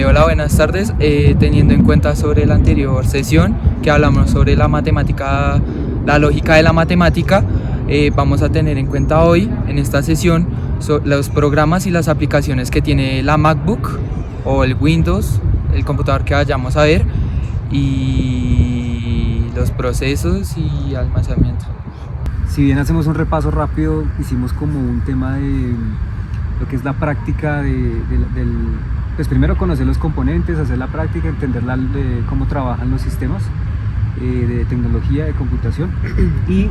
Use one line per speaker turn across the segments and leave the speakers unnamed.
Hola, buenas tardes. Teniendo en cuenta sobre la anterior sesión que hablamos sobre la matemática, la lógica de la matemática, vamos a tener en cuenta hoy en esta sesión los programas y las aplicaciones que tiene la MacBook o el Windows, el computador que vayamos a ver, y los procesos y almacenamiento.
Si bien hacemos un repaso rápido, hicimos como un tema de lo que es la práctica pues primero conocer los componentes, hacer la práctica, entender cómo trabajan los sistemas de tecnología, de computación, y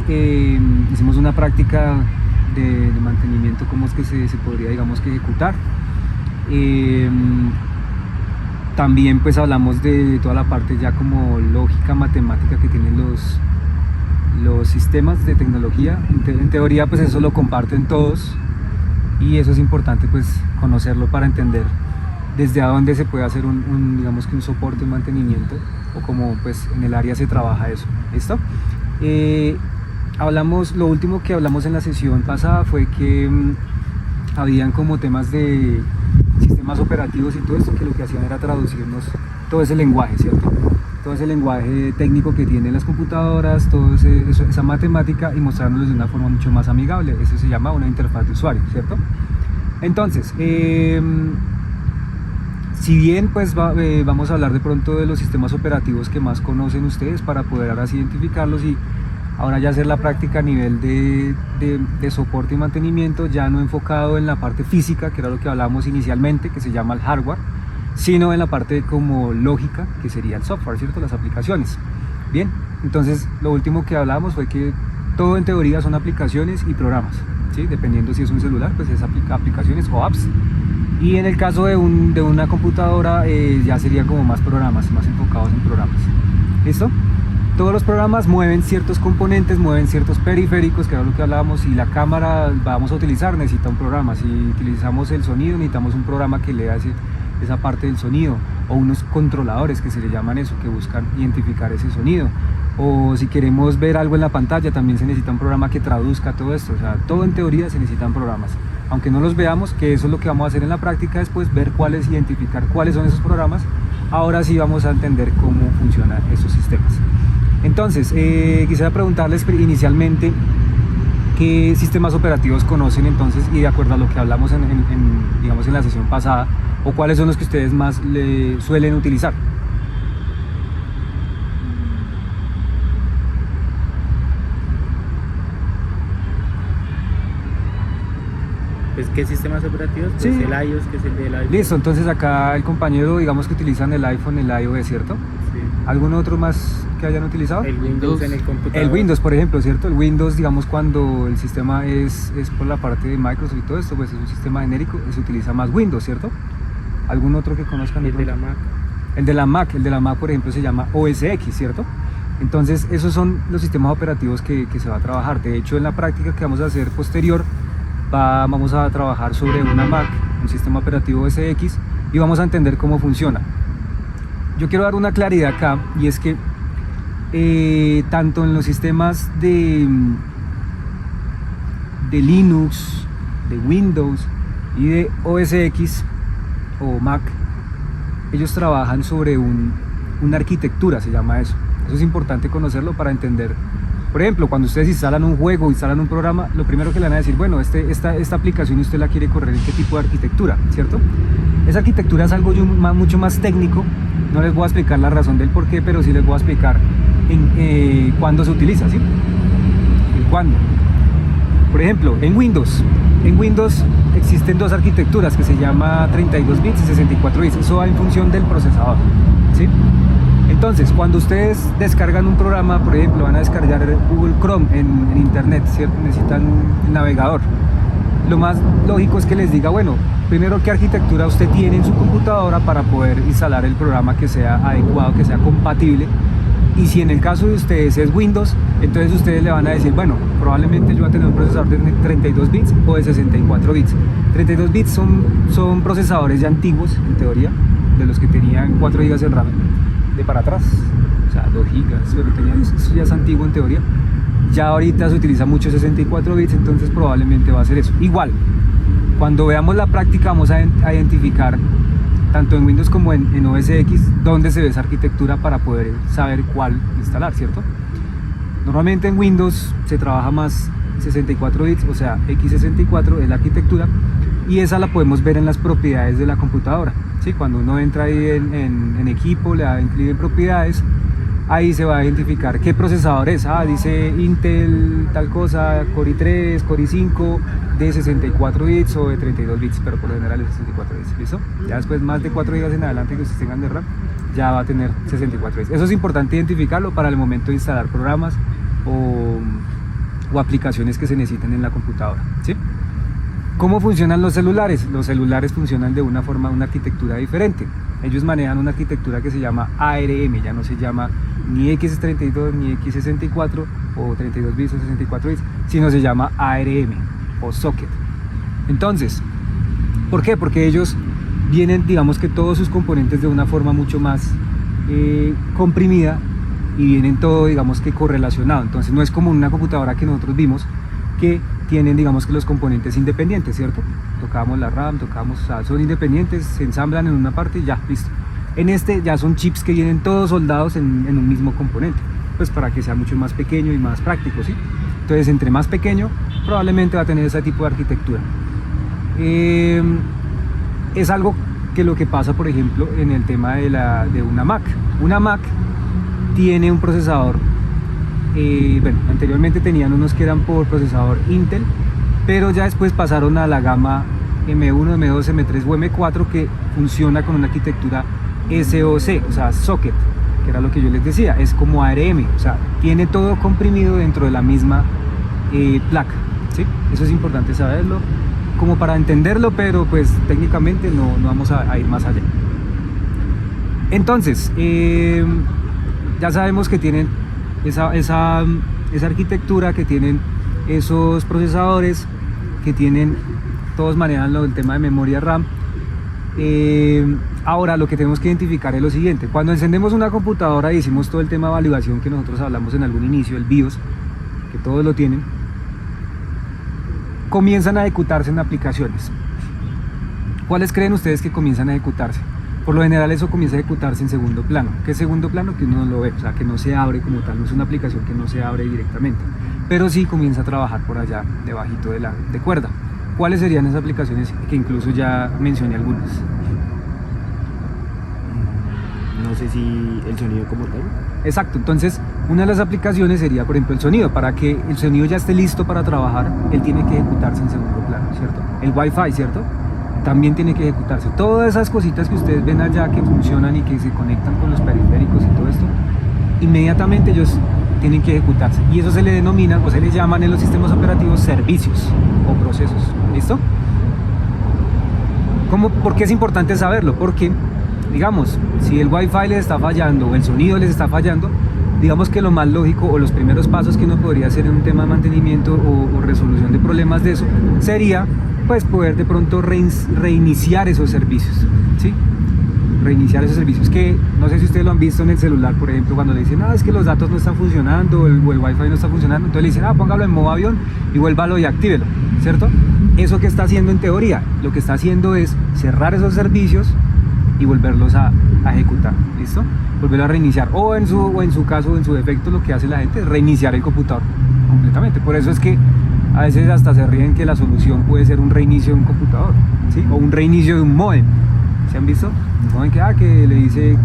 hicimos una práctica de mantenimiento, cómo es que se podría, digamos, que ejecutar. También pues hablamos de toda la parte ya como lógica, matemática que tienen los sistemas de tecnología. En teoría pues eso lo comparten todos y eso es importante pues conocerlo para entender desde a dónde se puede hacer digamos que un soporte, un mantenimiento, o cómo pues en el área se trabaja eso. ¿Listo? Lo último que hablamos en la sesión pasada fue que habían como temas de sistemas operativos y todo esto, que lo que hacían era traducirnos todo ese lenguaje, ¿cierto? Todo ese lenguaje técnico que tienen las computadoras, esa matemática, y mostrárnoslo de una forma mucho más amigable. Eso se llama una interfaz de usuario, ¿cierto? Entonces, si bien pues vamos a hablar de pronto de los sistemas operativos que más conocen ustedes para poder ahora sí identificarlos, y ahora ya hacer la práctica a nivel de soporte y mantenimiento, ya no enfocado en la parte física, que era lo que hablábamos inicialmente, que se llama el hardware, sino en la parte como lógica, que sería el software, ¿cierto? Las aplicaciones. Bien, entonces lo último que hablamos fue que todo en teoría son aplicaciones y programas, ¿sí? Dependiendo si es un celular, pues es aplicaciones o apps. Y en el caso de una computadora ya sería como más programas, más enfocados en programas. ¿Listo? Todos los programas mueven ciertos componentes, mueven ciertos periféricos, que era lo que hablábamos. Si la cámara vamos a utilizar, necesita un programa. Si utilizamos el sonido, necesitamos un programa que lea esa parte del sonido, o unos controladores que se le llaman eso, que buscan identificar ese sonido. O si queremos ver algo en la pantalla, también se necesita un programa que traduzca todo esto. O sea, todo en teoría se necesitan programas. Aunque no los veamos, que eso es lo que vamos a hacer en la práctica después, ver identificar cuáles son esos programas. Ahora sí vamos a entender cómo funcionan esos sistemas. Entonces, quisiera preguntarles inicialmente qué sistemas operativos conocen entonces, y de acuerdo a lo que hablamos digamos en la sesión pasada, o cuáles son los que ustedes más suelen utilizar.
Pues, ¿qué sistemas operativos? Pues sí. El iOS, que es el del iPhone.
Listo, entonces acá el compañero, digamos que utilizan el iPhone, el iOS, ¿cierto?
Sí.
¿Algún otro más que hayan utilizado?
El Windows en el computador.
El Windows, por ejemplo, ¿cierto? El Windows, digamos, cuando el sistema es por la parte de Microsoft y todo esto, pues es un sistema genérico, se utiliza más Windows, ¿cierto? ¿Algún otro que conozcan?
El de la Mac.
El de la Mac, por ejemplo, se llama OS X, ¿cierto? Entonces, esos son los sistemas operativos que se va a trabajar. De hecho, en la práctica que vamos a hacer posterior, vamos a trabajar sobre una Mac, un sistema operativo OS X, y vamos a entender cómo funciona. Yo quiero dar una claridad acá, y es que tanto en los sistemas de Linux, de Windows y de OS X o Mac, ellos trabajan sobre una arquitectura, se llama eso. Eso es importante conocerlo para entender. Por ejemplo, cuando ustedes instalan un juego, instalan un programa, lo primero que le van a decir, bueno, esta aplicación usted la quiere correr en qué tipo de arquitectura, ¿cierto? Esa arquitectura es algo mucho más técnico. No les voy a explicar la razón del por qué, pero sí les voy a explicar cuándo se utiliza, ¿sí? En cuándo. Por ejemplo, en Windows existen dos arquitecturas que se llama 32 bits y 64 bits. Eso va en función del procesador, ¿sí? Entonces, cuando ustedes descargan un programa, por ejemplo, van a descargar Google Chrome en internet, ¿cierto? Necesitan un navegador. Lo más lógico es que les diga, bueno, primero qué arquitectura usted tiene en su computadora para poder instalar el programa que sea adecuado, que sea compatible. Y si en el caso de ustedes es Windows, entonces ustedes le van a decir, bueno, probablemente yo voy a tener un procesador de 32 bits o de 64 bits. 32 bits son procesadores ya antiguos, en teoría, de los que tenían 4 GB de RAM de para atrás, o sea, 2 GB, pero eso ya es antiguo en teoría. Ya ahorita se utiliza mucho 64 bits, entonces probablemente va a ser eso. Igual, cuando veamos la práctica vamos a identificar tanto en Windows como en OS X, dónde se ve esa arquitectura para poder saber cuál instalar, ¿cierto? Normalmente en Windows se trabaja más 64 bits, o sea, x64 es la arquitectura, y esa la podemos ver en las propiedades de la computadora, ¿sí? Cuando uno entra ahí en equipo, le da clic en propiedades, ahí se va a identificar qué procesador es. Dice Intel tal cosa, Core i3, Core i5, de 64 bits o de 32 bits, pero por lo general es 64 bits, ¿listo? Ya después más de 4 GB en adelante que ustedes tengan de RAM, ya va a tener 64 bits. Eso es importante identificarlo para el momento de instalar programas o aplicaciones que se necesiten en la computadora, ¿sí? ¿Cómo funcionan los celulares? Los celulares funcionan de una forma, una arquitectura diferente. Ellos manejan una arquitectura que se llama ARM, ya no se llama ni X32 ni X64 o 32 bits o 64 bits, sino se llama ARM o socket. Entonces, ¿por qué? Porque ellos vienen, digamos que todos sus componentes de una forma mucho más comprimida y vienen todo, digamos que correlacionado. Entonces no es como una computadora que nosotros vimos que tienen, digamos que los componentes independientes, ¿cierto? Tocamos la RAM, o sea, son independientes, se ensamblan en una parte y ya, listo. En este ya son chips que vienen todos soldados en un mismo componente, pues para que sea mucho más pequeño y más práctico, ¿sí? Entonces, entre más pequeño, probablemente va a tener ese tipo de arquitectura. Es algo que lo que pasa, por ejemplo, en el tema de una Mac. Una Mac tiene un procesador, bueno, anteriormente tenían unos que eran por procesador Intel, pero ya después pasaron a la gama M1, M2, M3 o M4 que funciona con una arquitectura SoC, o sea, socket, que era lo que yo les decía, es como ARM, o sea, tiene todo comprimido dentro de la misma placa, ¿sí? Eso es importante saberlo, como para entenderlo, pero pues técnicamente no vamos a ir más allá. Entonces, ya sabemos que tienen esa arquitectura, que tienen esos procesadores, que tienen, todos manejan el tema de memoria RAM. Ahora lo que tenemos que identificar es lo siguiente: cuando encendemos una computadora y hicimos todo el tema de validación que nosotros hablamos en algún inicio, el BIOS, que todos lo tienen, comienzan a ejecutarse en aplicaciones. ¿Cuáles creen ustedes que comienzan a ejecutarse? Por lo general eso comienza a ejecutarse en segundo plano. ¿Qué es segundo plano? Que uno no lo ve, o sea, que no se abre como tal, no es una aplicación que no se abre directamente, pero sí comienza a trabajar por allá debajito de cuerda. ¿Cuáles serían esas aplicaciones? Que incluso ya mencioné algunas.
No sé si el sonido como tal.
Exacto, entonces una de las aplicaciones sería, por ejemplo, el sonido. Para que el sonido ya esté listo para trabajar, él tiene que ejecutarse en segundo plano, ¿cierto? El Wi-Fi, ¿cierto? También tiene que ejecutarse. Todas esas cositas que ustedes ven allá que funcionan y que se conectan con los periféricos y todo esto, inmediatamente ellos tienen que ejecutarse. Y eso se le denomina, o se le llaman en los sistemas operativos, servicios o procesos. ¿Listo? ¿Por qué es importante saberlo? Porque, digamos, si el Wi-Fi les está fallando o el sonido les está fallando, digamos que lo más lógico o los primeros pasos que uno podría hacer en un tema de mantenimiento o resolución de problemas de eso sería pues poder de pronto reiniciar esos servicios, ¿sí? Reiniciar esos servicios que no sé si ustedes lo han visto en el celular, por ejemplo, cuando le dicen es que los datos no están funcionando o el Wi-Fi no está funcionando, entonces le dicen póngalo en modo avión y vuélvalo y actívelo, ¿cierto? Eso que está haciendo en teoría, lo que está haciendo es cerrar esos servicios y volverlos a ejecutar, ¿listo? Volverlo a reiniciar, o en su caso, o en su defecto, lo que hace la gente es reiniciar el computador completamente. Por eso es que a veces hasta se ríen que la solución puede ser un reinicio de un computador, ¿sí? O un reinicio de un módem. ¿Se han visto? Un módem que le dice,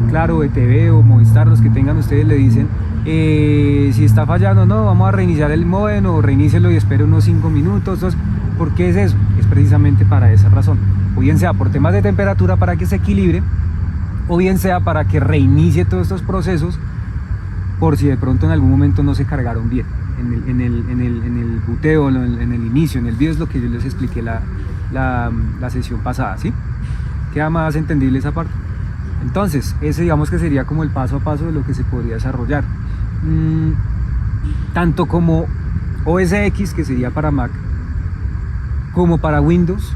claro, ETV o Movistar, los que tengan ustedes, le dicen si está fallando, no, vamos a reiniciar el módem o reinícielo y espere unos 5 minutos. Entonces, ¿por qué es eso? Es precisamente para esa razón. O bien sea por temas de temperatura para que se equilibre, o bien sea para que reinicie todos estos procesos por si de pronto en algún momento no se cargaron bien en el buteo, en el inicio, en el BIOS, lo que yo les expliqué la sesión pasada, ¿sí? Queda más entendible esa parte. Entonces, ese digamos que sería como el paso a paso de lo que se podría desarrollar. Tanto como OS X, que sería para Mac, como para Windows,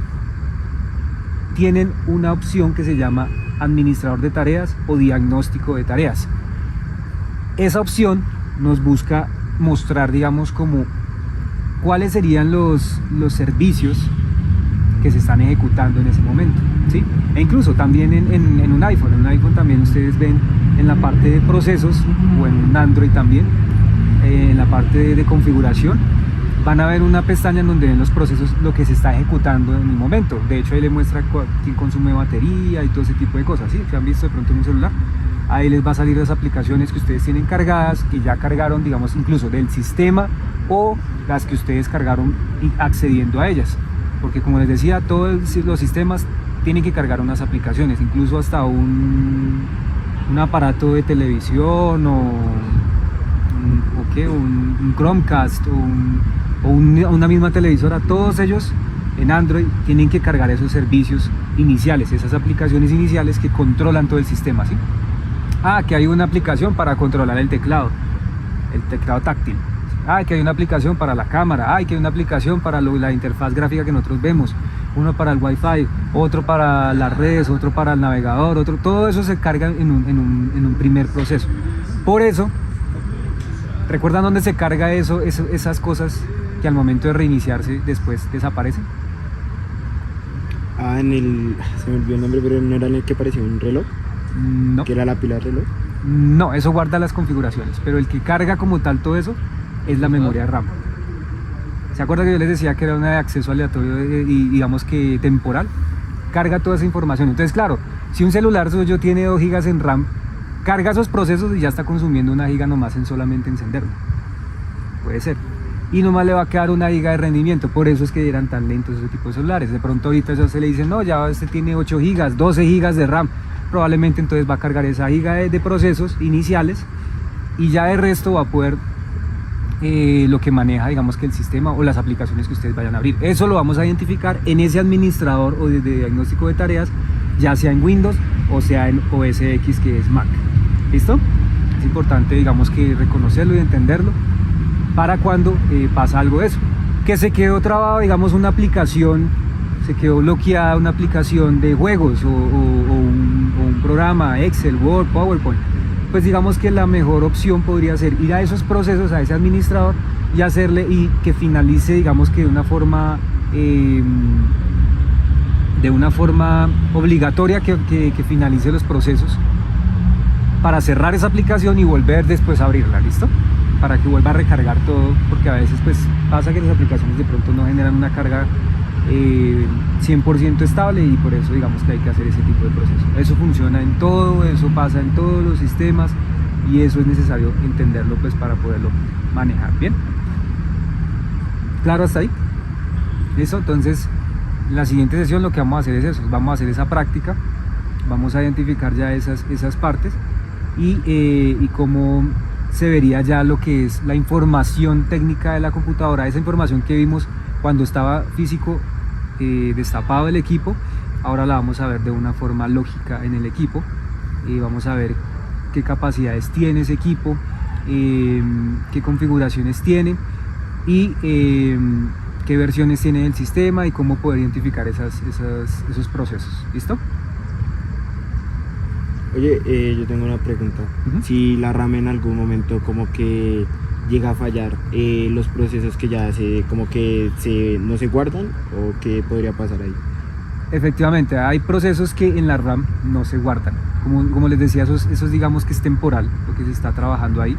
tienen una opción que se llama administrador de tareas o diagnóstico de tareas. Esa opción nos busca mostrar, digamos, como cuáles serían los servicios que se están ejecutando en ese momento. ¿sí? E incluso también en un iPhone. En un iPhone también ustedes ven en la parte de procesos, o en un Android también, en la parte de configuración, van a ver una pestaña en donde ven los procesos, lo que se está ejecutando en el momento. De hecho ahí les muestra quién consume batería y todo ese tipo de cosas, ¿sí? Que han visto de pronto en un celular. Ahí les va a salir las aplicaciones que ustedes tienen cargadas, que ya cargaron, digamos, incluso del sistema, o las que ustedes cargaron accediendo a ellas. Porque como les decía, todos los sistemas tienen que cargar unas aplicaciones, incluso hasta un aparato de televisión o un Chromecast o una misma televisora. Todos ellos en Android tienen que cargar esos servicios iniciales, esas aplicaciones iniciales que controlan todo el sistema, ¿sí? Que hay una aplicación para controlar el teclado táctil. Que hay una aplicación para la cámara. Que hay una aplicación para la interfaz gráfica que nosotros vemos. Uno para el Wi-Fi, otro para las redes, otro para el navegador, todo eso se carga en un primer proceso. Por eso, ¿recuerdan dónde se carga esas cosas que al momento de reiniciarse después desaparecen?
Se me olvidó el nombre, pero no era el que parecía un reloj.
No.
¿Que era la pila del reloj?
No, eso guarda las configuraciones, pero el que carga como tal todo eso es la memoria RAM. ¿Se acuerdan que yo les decía que era una de acceso aleatorio y digamos que temporal? Carga toda esa información. Entonces, claro, si un celular suyo tiene 2 GB en RAM, carga esos procesos y ya está consumiendo 1 GB nomás en solamente encenderlo. Puede ser. Y nomás le va a quedar 1 GB de rendimiento. Por eso es que eran tan lentos ese tipo de celulares. De pronto ahorita ya se le dice, no, ya este tiene 8 GB, 12 GB de RAM. Probablemente entonces va a cargar esa giga de procesos iniciales y ya de resto va a poder lo que maneja, digamos, que el sistema o las aplicaciones que ustedes vayan a abrir. Eso lo vamos a identificar en ese administrador o de diagnóstico de tareas, ya sea en Windows o sea en OS X, que es Mac. ¿Listo? Es importante, digamos, que reconocerlo y entenderlo para cuando pasa algo de eso. Que se quedó trabado, digamos, una aplicación, se quedó bloqueada una aplicación de juegos o un programa, Excel, Word, PowerPoint, pues digamos que la mejor opción podría ser ir a esos procesos, a ese administrador y hacerle y que finalice, digamos que de una forma obligatoria, que finalice los procesos para cerrar esa aplicación y volver después a abrirla, ¿listo? Para que vuelva a recargar todo, porque a veces pues pasa que las aplicaciones de pronto no generan una carga 100% estable y por eso digamos que hay que hacer ese tipo de proceso. Eso funciona en todo, eso pasa en todos los sistemas y eso es necesario entenderlo pues para poderlo manejar bien. ¿Claro hasta ahí? Listo, entonces en la siguiente sesión lo que vamos a hacer es eso, vamos a hacer esa práctica, vamos a identificar ya esas partes y cómo se vería ya lo que es la información técnica de la computadora, esa información que vimos cuando estaba físico destapado el equipo. Ahora la vamos a ver de una forma lógica en el equipo y vamos a ver qué capacidades tiene ese equipo, qué configuraciones tiene y qué versiones tiene del sistema y cómo poder identificar esos procesos. ¿Listo?
Oye, yo tengo una pregunta. Si la RAM en algún momento como que llega a fallar, los procesos que ya como que no se guardan, o qué podría pasar ahí.
Efectivamente, hay procesos que en la RAM no se guardan. Como les decía, eso digamos que es temporal, lo que se está trabajando ahí.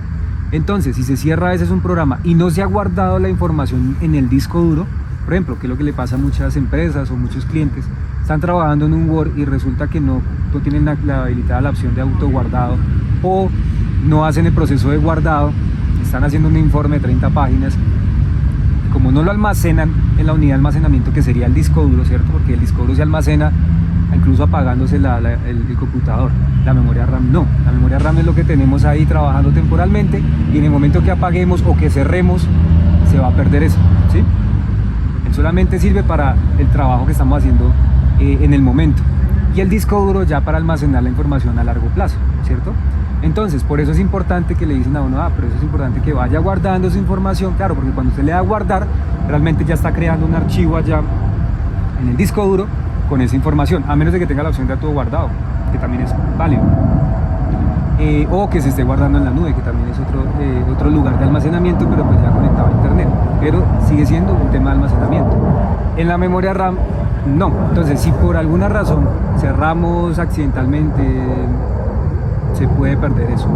Entonces, si se cierra a veces un programa y no se ha guardado la información en el disco duro, por ejemplo, que es lo que le pasa a muchas empresas o muchos clientes, están trabajando en un Word y resulta que no tienen la habilitada la opción de autoguardado o no hacen el proceso de guardado, están haciendo un informe de 30 páginas, como no lo almacenan en la unidad de almacenamiento que sería el disco duro, ¿cierto? Porque el disco duro se almacena incluso apagándose el computador, la memoria RAM no, la memoria RAM es lo que tenemos ahí trabajando temporalmente y en el momento que apaguemos o que cerremos se va a perder eso, ¿sí? Él solamente sirve para el trabajo que estamos haciendo en el momento y el disco duro ya para almacenar la información a largo plazo, ¿cierto? Entonces, por eso es importante que le dicen a uno, pero eso es importante que vaya guardando esa información, claro, porque cuando usted le da a guardar, realmente ya está creando un archivo allá en el disco duro con esa información, a menos de que tenga la opción de todo guardado, que también es válido, o que se esté guardando en la nube, que también es otro lugar de almacenamiento, pero pues ya conectado a internet, pero sigue siendo un tema de almacenamiento. En la memoria RAM No, entonces si por alguna razón cerramos accidentalmente, se puede perder eso.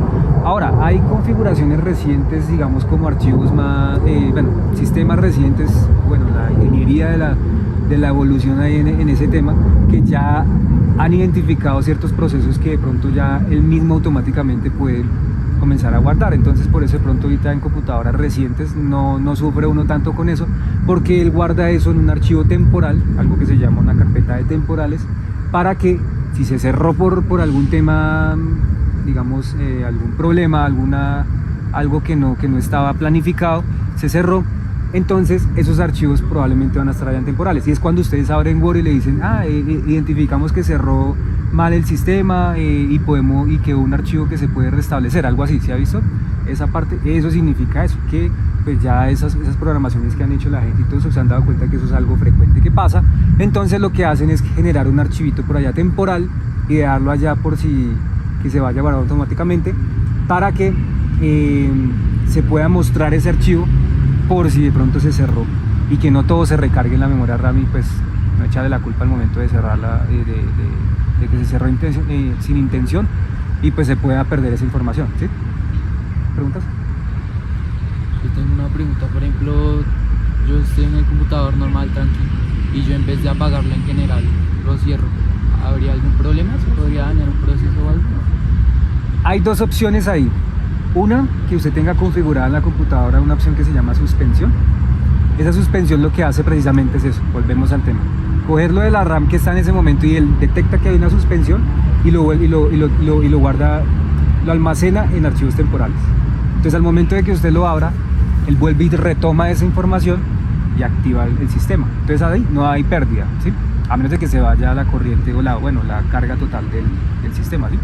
Ahora, hay configuraciones recientes, digamos como archivos más, sistemas recientes, la ingeniería de la evolución ahí en ese tema, que ya han identificado ciertos procesos que de pronto ya él mismo automáticamente puede comenzar a guardar. Entonces por eso de pronto ahorita en computadoras recientes no sufre uno tanto con eso, porque él guarda eso en un archivo temporal, algo que se llama una carpeta de temporales, para que si se cerró por algún tema, digamos algún problema, algo que no estaba planificado, se cerró, entonces esos archivos probablemente van a estar allá en temporales. Y es cuando ustedes abren Word y le dicen, identificamos que cerró mal el sistema y quedó un archivo que se puede restablecer, algo así. ¿Se ha visto esa parte? Eso significa eso, que pues ya esas programaciones que han hecho la gente y todo eso se han dado cuenta que eso es algo frecuente que pasa. Entonces lo que hacen es generar un archivito por allá temporal y dejarlo allá por si que se vaya a guardar automáticamente, para que se pueda mostrar ese archivo por si de pronto se cerró, y que no todo se recargue en la memoria RAM y pues no echarle la culpa al momento de cerrarla, de que se cerró sin intención, y pues se pueda perder esa información. ¿Sí? ¿Preguntas?
Yo tengo una pregunta. Por ejemplo, yo estoy en el computador normal, tranquilo, y yo en vez de apagarlo en general lo cierro, ¿habría algún problema? ¿Se podría dañar un proceso o algo?
Hay dos opciones ahí. Una, que usted tenga configurada en la computadora una opción que se llama suspensión. Esa suspensión lo que hace precisamente es eso. Volvemos al tema: cogerlo de la RAM que está en ese momento, y él detecta que hay una suspensión y lo guarda, lo almacena en archivos temporales. Entonces al momento de que usted lo abra, él vuelve y retoma esa información y activa el sistema. Entonces ahí no hay pérdida, ¿sí? A menos de que se vaya la corriente o la carga total del sistema, ¿sí?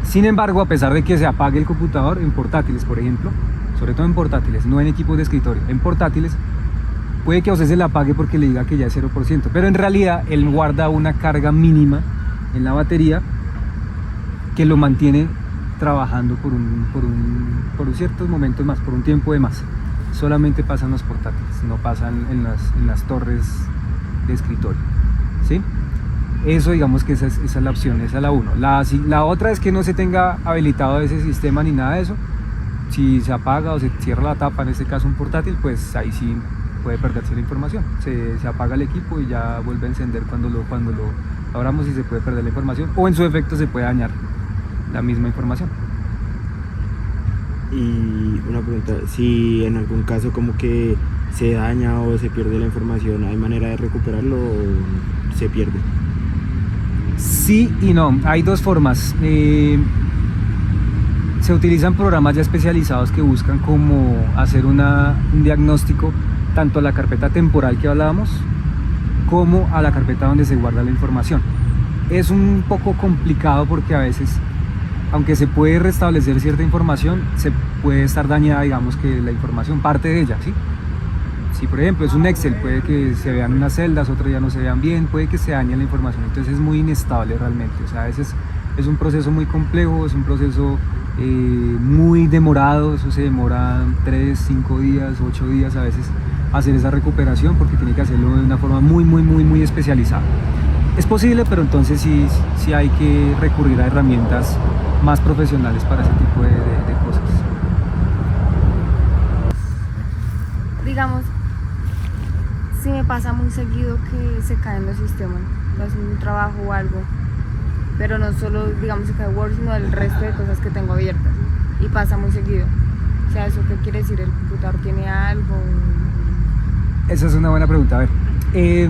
Sin embargo, a pesar de que se apague el computador, en portátiles, por ejemplo, sobre todo en portátiles, no en equipos de escritorio, en portátiles, puede que a usted se le apague porque le diga que ya es 0%, pero en realidad él guarda una carga mínima en la batería que lo mantiene trabajando por ciertos momentos más, por un tiempo de más. Solamente pasan los portátiles, no pasan en las torres de escritorio, ¿sí? Eso, digamos que esa es la opción, esa es la uno. La otra es que no se tenga habilitado ese sistema ni nada de eso. Si se apaga o se cierra la tapa, en este caso un portátil, pues ahí sí puede perderse la información. Se apaga el equipo y ya vuelve a encender cuando lo abramos, y se puede perder la información, o en su efecto se puede dañar la misma información.
Y una pregunta, si en algún caso como que se daña o se pierde la información, ¿hay manera de recuperarlo o se pierde?
Sí y no, hay dos formas. Se utilizan programas ya especializados que buscan como hacer un diagnóstico tanto a la carpeta temporal que hablábamos como a la carpeta donde se guarda la información. Es un poco complicado porque a veces, aunque se puede restablecer cierta información, se puede estar dañada, digamos que la información, parte de ella, ¿sí? Si por ejemplo es un Excel, puede que se vean unas celdas, otras ya no se vean bien, puede que se dañe la información, entonces es muy inestable realmente. O sea, a veces es un proceso muy complejo, es un proceso muy demorado, eso se demora 3, 5 días, 8 días a veces hacer esa recuperación, porque tiene que hacerlo de una forma muy especializada. Es posible, pero entonces sí hay que recurrir a herramientas más profesionales para ese tipo de cosas.
Digamos, si me pasa muy seguido que se caen los sistemas, haciendo un trabajo o algo, pero no solo, digamos, se cae Word, sino el resto de cosas que tengo abiertas, y pasa muy seguido. O sea, ¿eso qué quiere decir? ¿El computador tiene algo?
Esa es una buena pregunta. A ver,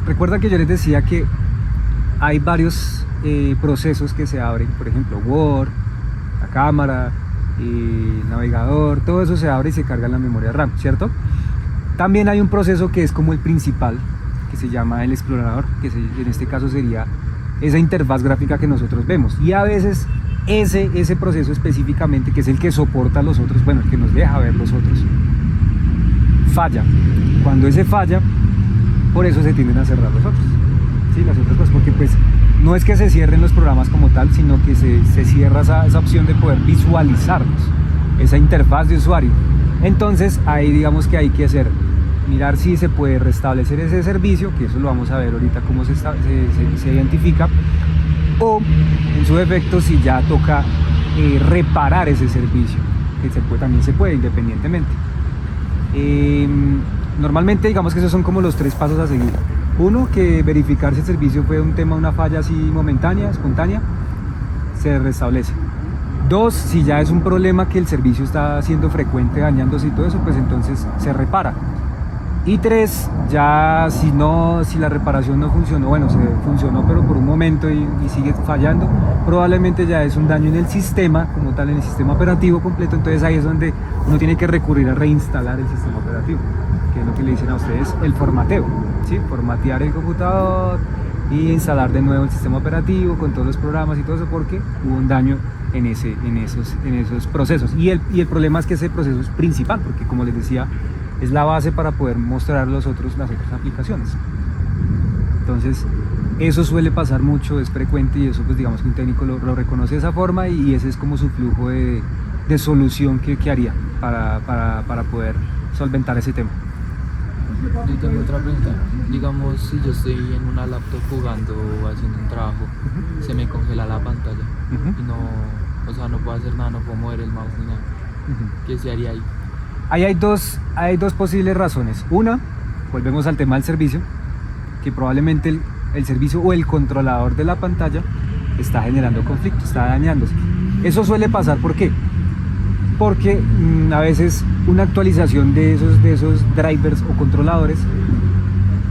recuerda que yo les decía que hay varios procesos que se abren, por ejemplo, Word, la cámara, el navegador, todo eso se abre y se carga en la memoria RAM, ¿cierto? También hay un proceso que es como el principal, que se llama el explorador, que en este caso sería esa interfaz gráfica que nosotros vemos, y a veces ese proceso específicamente, que es el que soporta a los otros, bueno, el que nos deja ver los otros, falla. Cuando ese falla, por eso se tienden a cerrar los otros, ¿sí? Las otras cosas, porque pues no es que se cierren los programas como tal, sino que se cierra esa opción de poder visualizarlos, esa interfaz de usuario. Entonces ahí digamos que hay que hacer mirar si se puede restablecer ese servicio, que eso lo vamos a ver ahorita cómo se identifica, o en su defecto si ya toca reparar ese servicio, que también se puede independientemente. Normalmente digamos que esos son como los 3 pasos a seguir. Uno, que verificar si el servicio fue una falla así momentánea, espontánea, se restablece. 2, si ya es un problema que el servicio está siendo frecuente, dañándose y todo eso, pues entonces se repara. Y 3, ya si la reparación no funcionó, bueno, se funcionó pero por un momento y sigue fallando, probablemente ya es un daño en el sistema, como tal, en el sistema operativo completo. Entonces ahí es donde uno tiene que recurrir a reinstalar el sistema operativo, que es lo que le dicen a ustedes el formateo, ¿sí? Formatear el computador y instalar de nuevo el sistema operativo con todos los programas y todo eso, porque hubo un daño en esos procesos. Y el problema es que ese proceso es principal, porque como les decía, es la base para poder mostrar las otras aplicaciones. Entonces eso suele pasar mucho, es frecuente, y eso pues digamos que un técnico lo reconoce de esa forma, y ese es como su flujo de solución que haría para poder solventar ese tema.
Yo tengo otra pregunta. Digamos, si yo estoy en una laptop jugando o haciendo un trabajo, se me congela la pantalla y no puedo hacer nada, no puedo mover el mouse ni nada. ¿Qué se haría ahí?
Ahí hay dos posibles razones. Una, volvemos al tema del servicio, que probablemente el servicio o el controlador de la pantalla está generando conflicto, está dañándose. Eso suele pasar, ¿por qué? Porque a veces una actualización de esos drivers o controladores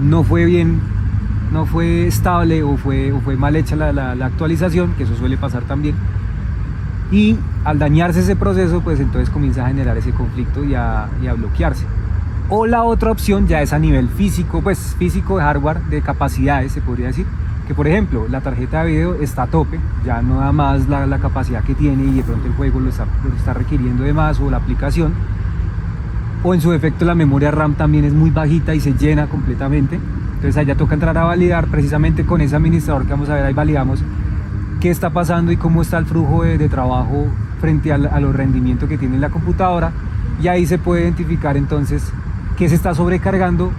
no fue estable, o fue mal hecha la actualización, que eso suele pasar también. Y al dañarse ese proceso, pues entonces comienza a generar ese conflicto y a bloquearse. O la otra opción ya es a nivel físico, pues físico, de hardware, de capacidades, se podría decir, que por ejemplo la tarjeta de video está a tope, ya no da más la capacidad que tiene, y de pronto el juego lo está requiriendo de más, o la aplicación, o en su defecto la memoria RAM también es muy bajita y se llena completamente. Entonces allá toca entrar a validar precisamente con ese administrador que vamos a ver. Ahí validamos qué está pasando y cómo está el flujo de trabajo frente a los rendimientos que tiene la computadora, y ahí se puede identificar entonces qué se está sobrecargando,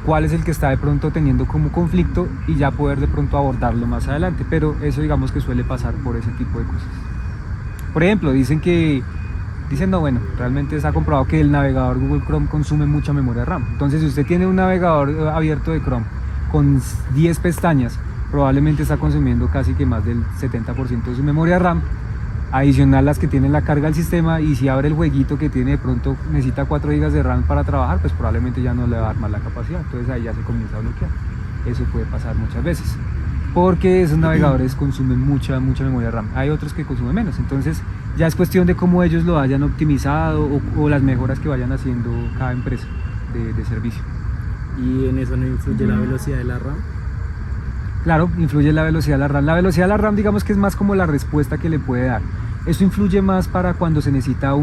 cuál es el que está de pronto teniendo como conflicto, y ya poder de pronto abordarlo más adelante. Pero eso digamos que suele pasar por ese tipo de cosas. Por ejemplo, dicen no, bueno, realmente se ha comprobado que el navegador Google Chrome consume mucha memoria RAM. Entonces si usted tiene un navegador abierto de Chrome con 10 pestañas, probablemente está consumiendo casi que más del 70% de su memoria RAM, adicional las que tienen la carga del sistema, y si abre el jueguito que tiene, de pronto necesita 4 GB de RAM para trabajar, pues probablemente ya no le va a dar más la capacidad. Entonces ahí ya se comienza a bloquear. Eso puede pasar muchas veces, porque esos navegadores consumen mucha memoria RAM. Hay otros que consumen menos, entonces ya es cuestión de cómo ellos lo hayan optimizado, o las mejoras que vayan haciendo cada empresa de servicio.
¿Y en eso no influye la velocidad de la RAM?
Claro, influye la velocidad de la RAM. La velocidad de la RAM, digamos que es más como la respuesta que le puede dar. Eso influye más para cuando se necesita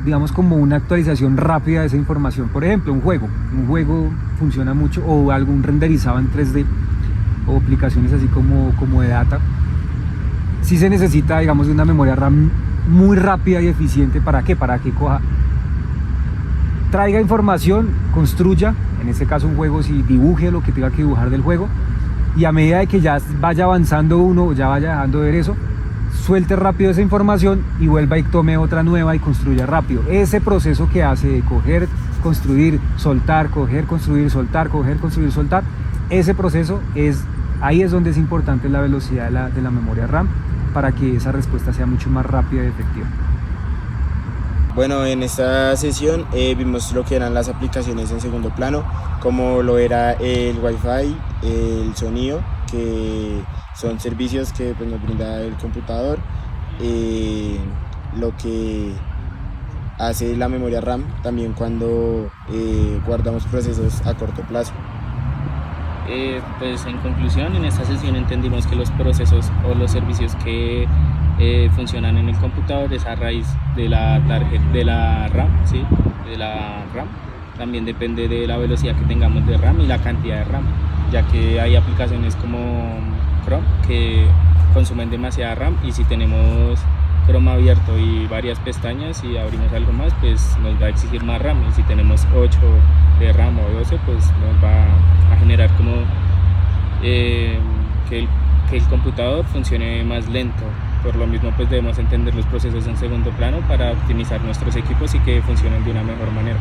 digamos como una actualización rápida de esa información. Por ejemplo, un juego funciona mucho, o algún renderizado en 3D, o aplicaciones así como de data. Sí se necesita, digamos, de una memoria RAM muy rápida y eficiente. ¿Para qué? Para que traiga información, construya, en este caso un juego, si dibuje lo que tenga que dibujar del juego, y a medida de que ya vaya avanzando uno, ya vaya dejando de ver eso, suelte rápido esa información y vuelva y tome otra nueva y construya rápido. Ese proceso que hace de coger, construir, soltar, coger, construir, soltar, coger, construir, soltar, ese proceso ahí es donde es importante la velocidad de la memoria RAM, para que esa respuesta sea mucho más rápida y efectiva.
Bueno, en esta sesión vimos lo que eran las aplicaciones en segundo plano, como lo era el Wi-Fi, el sonido, que son servicios que pues, nos brinda el computador, lo que hace la memoria RAM también cuando guardamos procesos a corto plazo.
Pues en conclusión, en esta sesión entendimos que los procesos o los servicios que funcionan en el computador es a raíz de la tarjeta, de la RAM, ¿sí? De la RAM. También depende de la velocidad que tengamos de RAM y la cantidad de RAM, ya que hay aplicaciones como Chrome que consumen demasiada RAM, y si tenemos Chrome abierto y varias pestañas y abrimos algo más, pues nos va a exigir más RAM, y si tenemos 8 de RAM o 12, pues nos va a generar como que el computador funcione más lento. Por lo mismo, pues debemos entender los procesos en segundo plano para optimizar nuestros equipos y que funcionen de una mejor manera.